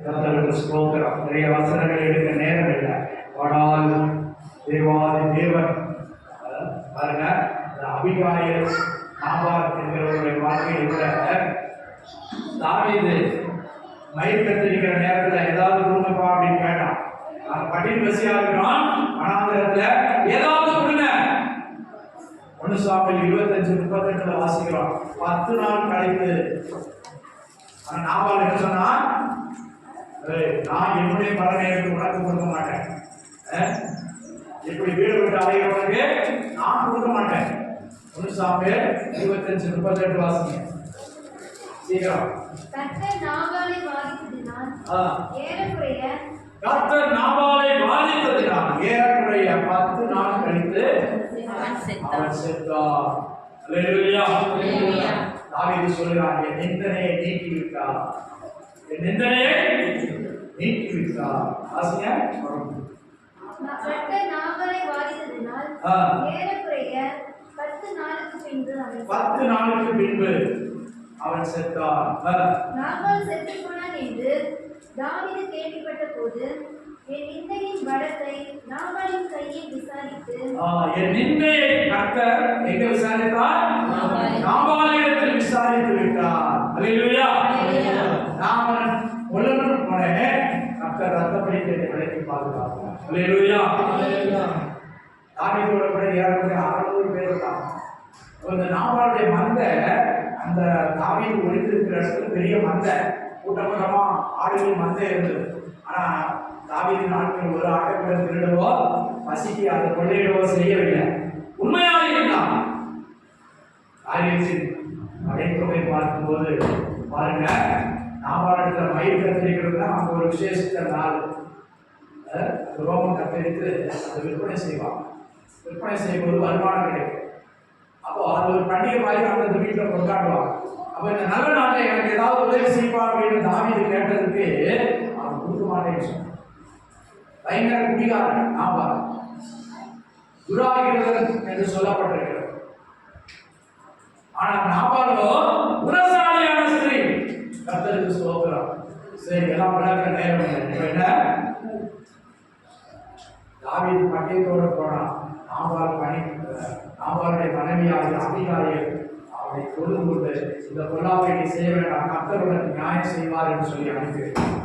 கர்த்தருக்கு ஸ்தோத்திரம். நிறைய வசனங்கள் எடுக்க நேரம் இல்லை. ஆனால் தேவாதி தேவன் பாருங்க, அபிகாயில் நாபால் என்கிறவருடைய வாழ்க்கையில் கூட தாவீது மயிர் கத்திரிக்கிற நேரத்தில் ஏதாவது கொடுங்கப்பா அப்படின்னு கேட்டான். நான் பட்டினி பசியா இருக்கிறோம், வனாந்திரத்துல ஏதாவது கொடுங்க. 1 சாமுவேல் 25:38 வாசிக்கிறோம். 10 நாள் கழித்து நாபால் என்ன சொன்னா, நான் என்னுடைய பலனை உனக்கு கொடுக்க மாட்டேன், இப்படி வீடு விட்டு அலைகிறவனுக்கு நான் கொடுக்க மாட்டேன். 1 சாமுவேல் 25:38 வாசிங்க சீக்கிரம். கர்த்தர் நாபாலை வாதித்ததினால் ஏறக்குறைய 10 நாள் கழித்து அவன் செத்தான். அல்லேலூயா. தாவீது சொல்கிறான், என் நிந்தனையை நீக்கிவிட்டார், என் நிந்தனையை நீக்கிவிட்டார். ஆசியா கர்த்தர் நாபாலை வாதித்ததினால் ஏறக்குறைய 10 நாளுக்கு பின்பு அவன் செத்தான். நாபால் செத்து போனான் என்று தாவீது கேள்விப்பட்ட போது என் நிந்தையின் வழக்கை நாபாலின் கையில் விசாரித்து, என் நிந்தையை கர்த்தர் எங்க விசாரித்தார்? நாபாலிடத்தில் விசாரித்து விட்டார். அல்லேலூயா. நாமன் உலகம் போனே கர்த்தர் ரத்தப்படிக்கு விலக்கி பாதுகாத்தார். அல்லேலூயா. தாவீதோட கூட ஏறக்குறைய 600 பேர் தான். அந்த நாபாலுடைய மந்தை, அந்த தாவீது ஒளிந்திருக்கிற இடத்துல பெரிய மந்தை, கூட்டமா ஆடுகள் மந்தை இருந்தது. ஆனா தாவீது நாட்கள் ஒரு ஆட்டை திருடவோ பசிக்கு அதை கொள்ளையிடவோ செய்யவில்லை, உண்மையாக இருந்தான். அடைத்தொகை பார்க்கும்போது பாருங்க, நாபாலத்தில் மயிர் கத்திரிக்கிறது தான் அவங்க ஒரு விசேஷத்த நாள். ரோமம் கத்தரித்து அதை விற்பனை செய்வாங்க. விற்பனை செய்யும்போது வருமானம் கிடைக்கும். அப்போ அது ஒரு பண்டிகை மாதிரி அந்த வீட்டில் கொண்டாடுவாங்க. அப்போ இந்த நல்ல நாளில் எனக்கு ஏதாவது உதவி செய்வா அப்படின்னு தாவீது கேட்டதுக்கு அவன் கொடுக்க மாட்டேன்னு சொன்னான். பயங்கர குடிகாரன் நாபால், துராகிரதன் என்று சொல்லப்பட்டிருக்கிறது. ஆனால் நாபாலோ குணசாலியான ஸ்திரீ. கர்த்தருக்கு ஸ்தோத்திரம். சரி, எல்லாம் விளக்க நேரம் என்ன. தாவீது பட்டயத்தோடு போனான். நாபாலுடைய மனைவியாக அபிகாயில் அவனை தொழுது கொண்டு, இந்த பொல்லாப்பை நீ செய்ய வேண்டாம், கர்த்தருடன் நியாயம் செய்வார் என்று சொல்லி அனுப்பிவிட்டார்.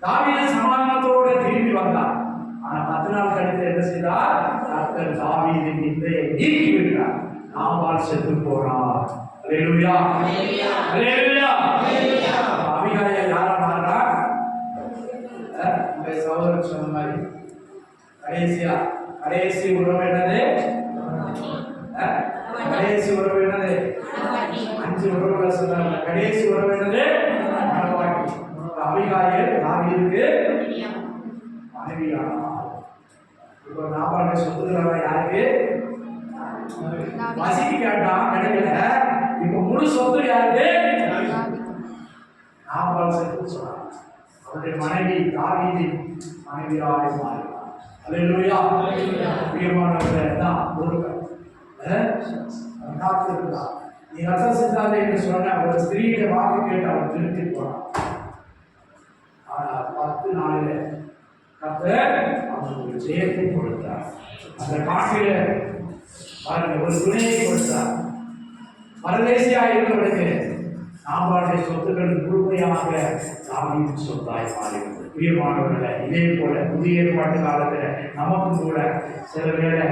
தாவீது சமாதானத்தோடு திரும்பி வந்தார். ஆனால் 10 நாள் கழித்து என்ன செய்தார்? கர்த்தர் தாவீதின் நிந்தையை நீக்கிவிட்டார். நாபால் செத்து போனார். அல்லேலூயா. அல்லேலூயா. அபிகாயில் யாரா மாறா? உங்க சகோதரர் சொன்ன மாதிரி கடைசி உறவு என்னது? கடைசி உறவு என்னது? 5 உறவுகள் சொன்னாங்க. கடைசி உறவு என்னது? மனவாட்டி. அபிகாயில் தாவீதுக்கு மனைவியானார். இப்போ நாபாலுடைய சொத்துக்களை யாருக்கு? வசிக்கு கேட்டான், கிடைக்கல. இப்போ முழு சொத்து யாருக்கு? நாபால் செத்து சொன்னார். அவருடைய மனைவி தாவீதின் மனைவியாக மாறினார். அல்லேலூயா. பிரியமானவர்களே, தான் ஒருவர் காத்திருந்தார். நீ ரத்தம் சிந்தாதே என்று சொன்ன ஒரு ஸ்திரீயை வாக்கு கேட்டு அவர் திருப்பி போனார். ஆனால் 10 நாளிலே கர்த்தர் அவருக்கு ஜெயத்தை கொடுத்தார். அந்த காட்டில பாருங்க, ஒரு துணையை கொடுத்தார். பரதேசியாக இருந்தவனுக்கு நாபாலுடைய சொத்துக்கள் முழுமையாக தாவீதின் சொத்தாய் மாறிவிட்டது. பிரியமானவர்களே, இதே போல புதிய ஏற்பாட்டு காலத்தில் நமக்கும் கூட சில வேளை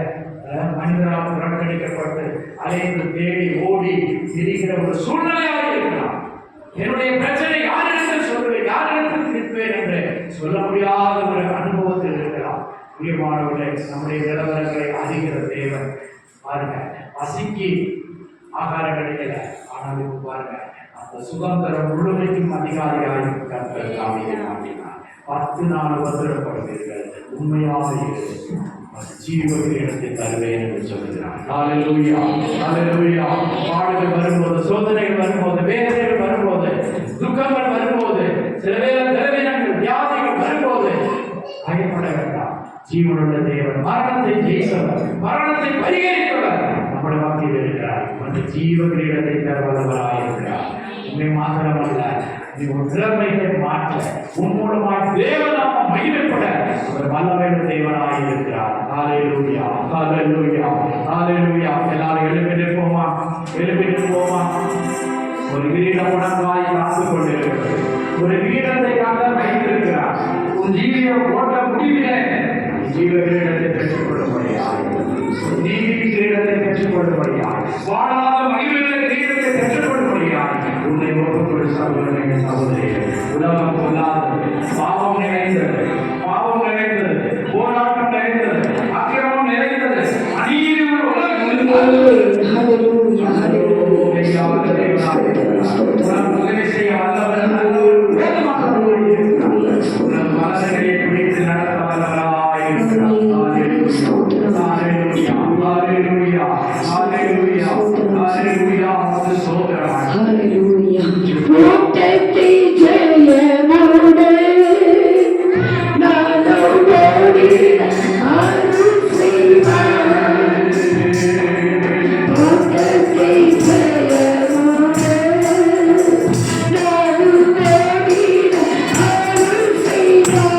மனிதரால் புறக்கணிக்கப்பட்டு அலைந்து தேடி ஓடி திரிகிற ஒரு சூழ்நிலையாக இருக்கலாம். என்னுடைய பிரச்சனை யாரிடத்தில் சொல்வேன், யாரிடத்தில் தீர்ப்பேன் என்று சொல்ல முடியாத ஒரு அனுபவத்தில் இருக்கலாம். பிரியமானவர்களே, நம்முடைய நிலவரங்களை அறிகிற தேவன் பாருங்க, பசிக்கு ஆகாரம் கிடைக்கல, ஆனால் இப்போ பாருங்க, அந்த சுதந்திரம் முழுமைக்கும் அதிகாரியாக கர்த்தர் தாவீதை மாற்றினார். 10 நாள் உபத்திரப்படுவீர்கள், உண்மையாக ஜீவக்கு இடத்தை தருவேன் என்று சொல்கிறார். ஹல்லேலூயா. ஹல்லேலூயா. பாடுகள் வரும்போது, சோதனைகள் வரும்போது, வேதனைகள் வரும்போது, துக்கங்கள் வரும்போது, சில வேளை பலவீனங்கள் வியாதிகள் வரும்போது பயப்பட வேண்டாம். ஜீவனுள்ள தேவன், மரணத்தை ஜெயித்தவர், மரணத்தை பரிகரித்தவர் நம்முடைய வாக்கில் இருக்கிறார். அந்த ஜீவ கிரீடத்தை தர வல்லவராய் இருக்கிறார். உண்மை மாத்திரமல்ல, நீ உன் திறமைகளை மாற்ற உன் மூலமாய் தேவனாக மகிமைப்பட அவர் வல்லமையுள்ள தேவனாய் இருக்கிறார். ஹalleluya ஹalleluya ஹalleluya. எல்லாரும் எழுப்பி நிற்போமா, எழுப்பி நிற்போமா. ஒரு கிரீடம் உனக்காய் காத்துக் கொண்டிருக்கிறது. ஒரு கிரீடத்தை காக்க வைத்திருக்கிறார். உன் ஜீவிய ஓட்ட முடிவிலே ஜீவ கிரீடத்தை பெற்றுக் கொள்ளும்படியாக, நீதி கிரீடத்தை பெற்றுக் கொள்ளும்படியாக, வாழாத மகிழ்வுள்ள கிரீடத்தை பெற்றுக் கொள்ளும்படியாக உன்னை ஒப்புக்கொடு சகோதரனே சகோதரியே. உலகம் பொல்லாதது, பாவம் நிறைந்தது, பாவம் நிறைந்தது, போராட்டம் நிறைந்தது, அக்கிரமம் நிறைந்தது, அநீதி உலகம் உதவி செய்ய வல்லவர், நல்லவர், மனதை பிடித்து நடத்த வல்லவராய் இருக்கிறார். ஹalleluya ஹalleluya ஹalleluya ஹalleluya. ஸ்தோத்திரம் Hallelujah. Protecte ஜெயமோடு நானோடு அருள் செய்வார். Protecte ஜெயமோடு நானோடு அருள் செய்வார்.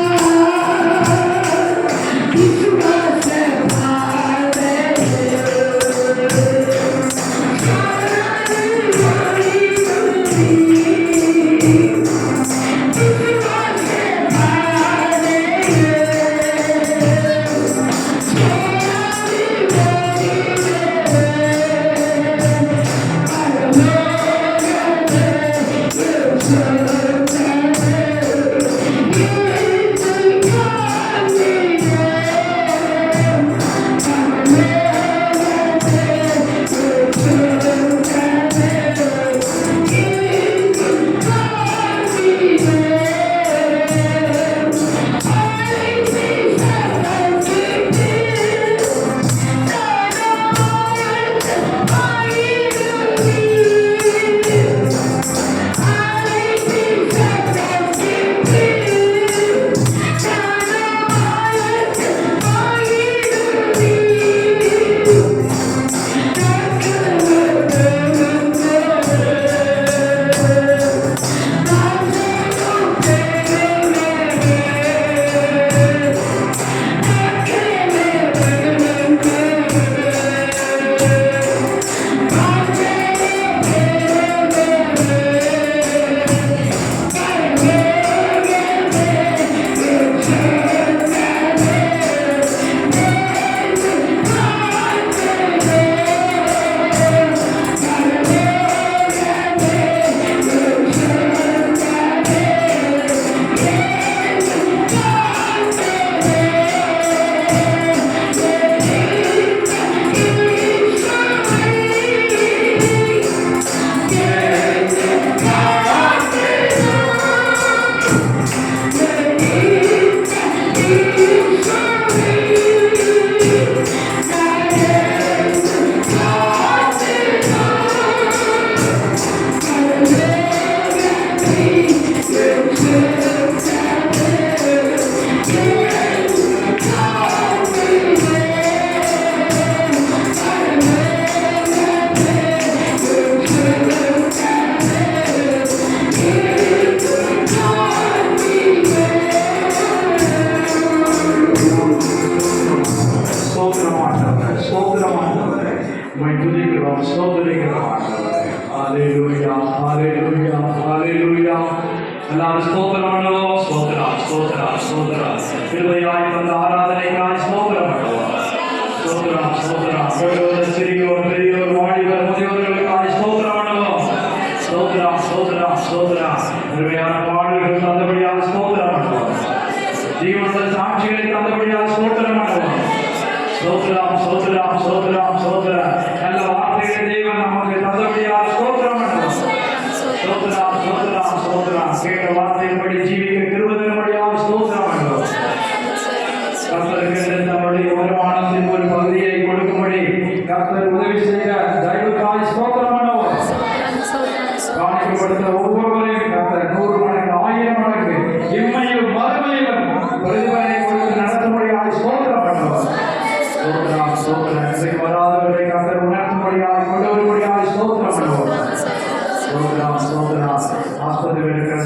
விசுவாசமானே எல்லாரும் ஸ்தோத்திரம் பண்ணுவோம். ஸ்தோத்திரம் ஸ்தோத்திரம் ஸ்தோத்திரம். கிருபையாய் தந்த ஆராதனைக்காய் ஸ்தோத்திரம் பண்ணுவோம். ஸ்தோத்திரம் ஸ்தோத்திரம். பெரியோர் சிறியோர் பெரியோர் வாலிபர் முதியோர்களுக்காய் ஸ்தோத்திரம் பண்ணுவோம். ஸ்தோத்திரம் ஸ்தோத்திரம் ஸ்தோத்திரம். கிருபையான பாடல்கள் தந்தபடியாக ஸ்தோத்திரம் பண்ணுவோம். ஜீவனுள்ள சாட்சிகளை தந்தபடியாக ஸ்தோத்திரம் பண்ணுவோம். ஸ்தோத்திரம் ஸ்தோத்திரம் ஸ்தோத்திரம் ஸ்தோத்திரம். நல்ல வார்த்தைகளை தேவன் நமக்கு தந்தபடியாக ஸ்தோத்திரம் பண்ணுவோம். ஸ்தோத்திரம் ஸ்தோத்திரம் ஸ்தோத்திரம். கேட்ட வார்த்தையின்படி ஜீவிக்க கிருபையின்படியாக ஸ்தோத்திரம் பண்ணுவோம். கர்த்தருக்கு நம்முடைய வருமானத்தின் ஒரு பகுதியை கொடுக்கும்படி கர்த்தர் உதவி செய்ய தயவுக்காய் ஸ்தோத்திரம் பண்ணுவோம். காணிக்கப்படுத்த ஒவ்வொருவரையும் கர்த்தர் 100 மடங்கு 1000 மடங்கு இம்மையிலும் மறுமையிலும் பிரதிபலனை கொடுத்து நடத்தும்படியாக ஸ்தோத்திரம் பண்ணுவோம். ஸ்தோத்திரம் ஸ்தோத்திரம். இன்றைக்கு வராதவர்களை கர்த்தர் உணர்த்தும்படியாக கொண்டு வரும்படியாக ஸ்தோத்திரம் பண்ணுவோம். ஸ்தோத்திரம் ஸ்தோத்திரம். ஆஸ்பத்திரியில் இருக்கிற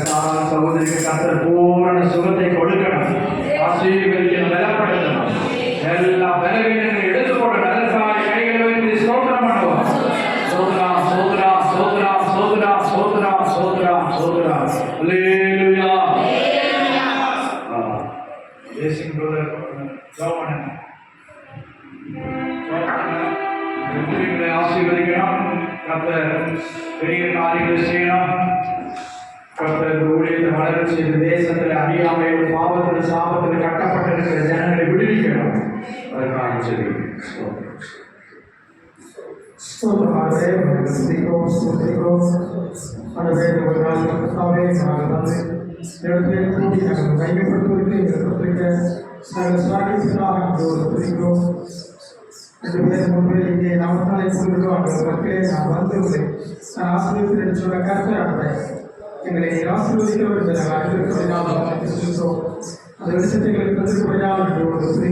தேசிங் பிரதர் ஜோமனன் ஊழியர்களை ஆசீர்வதிக்கணும். கர்த்தர் பெரிய காரியங்களை செய்யணும். கர்த்தர் ஊழியத்தை வளர செய்து தேசத்தில் அறியாமையில் பாவத்தில் சாபத்தில் கட்டப்பட்டிருக்கிற ஜனங்களை விடுவிக்கணும். அதற்காக செய்கிறேன். ஸ்தோத்திரமாகவே உங்களை துதிக்கிறோம், ஸ்தோத்திரிக்கிறோம். ஆண்டவரே, ஒரு நாள் கர்த்தாவே, நாங்கள் வந்து இடத்திலே கூடி நாங்கள் மையப்படுத்துவதற்கு எங்களை கொடுத்திருக்க நாங்கள் சாகித்தாக ஒரு துதிக்கிறோம். 2 பேர் முன்பே இங்கே நாமத்தாலே கூறுகிறோம். அந்த மக்களே நான் வந்து உங்களை நான் ஆசீர்வதித்து என்று சொன்ன கருத்தை ஆடுறேன். எங்களை ஆசீர்வதிக்கிறவர் நாங்கள் அறிவிக்கிறோம். அந்த வெளிச்சத்தை எங்களுக்கு தந்திருக்கிறோம்.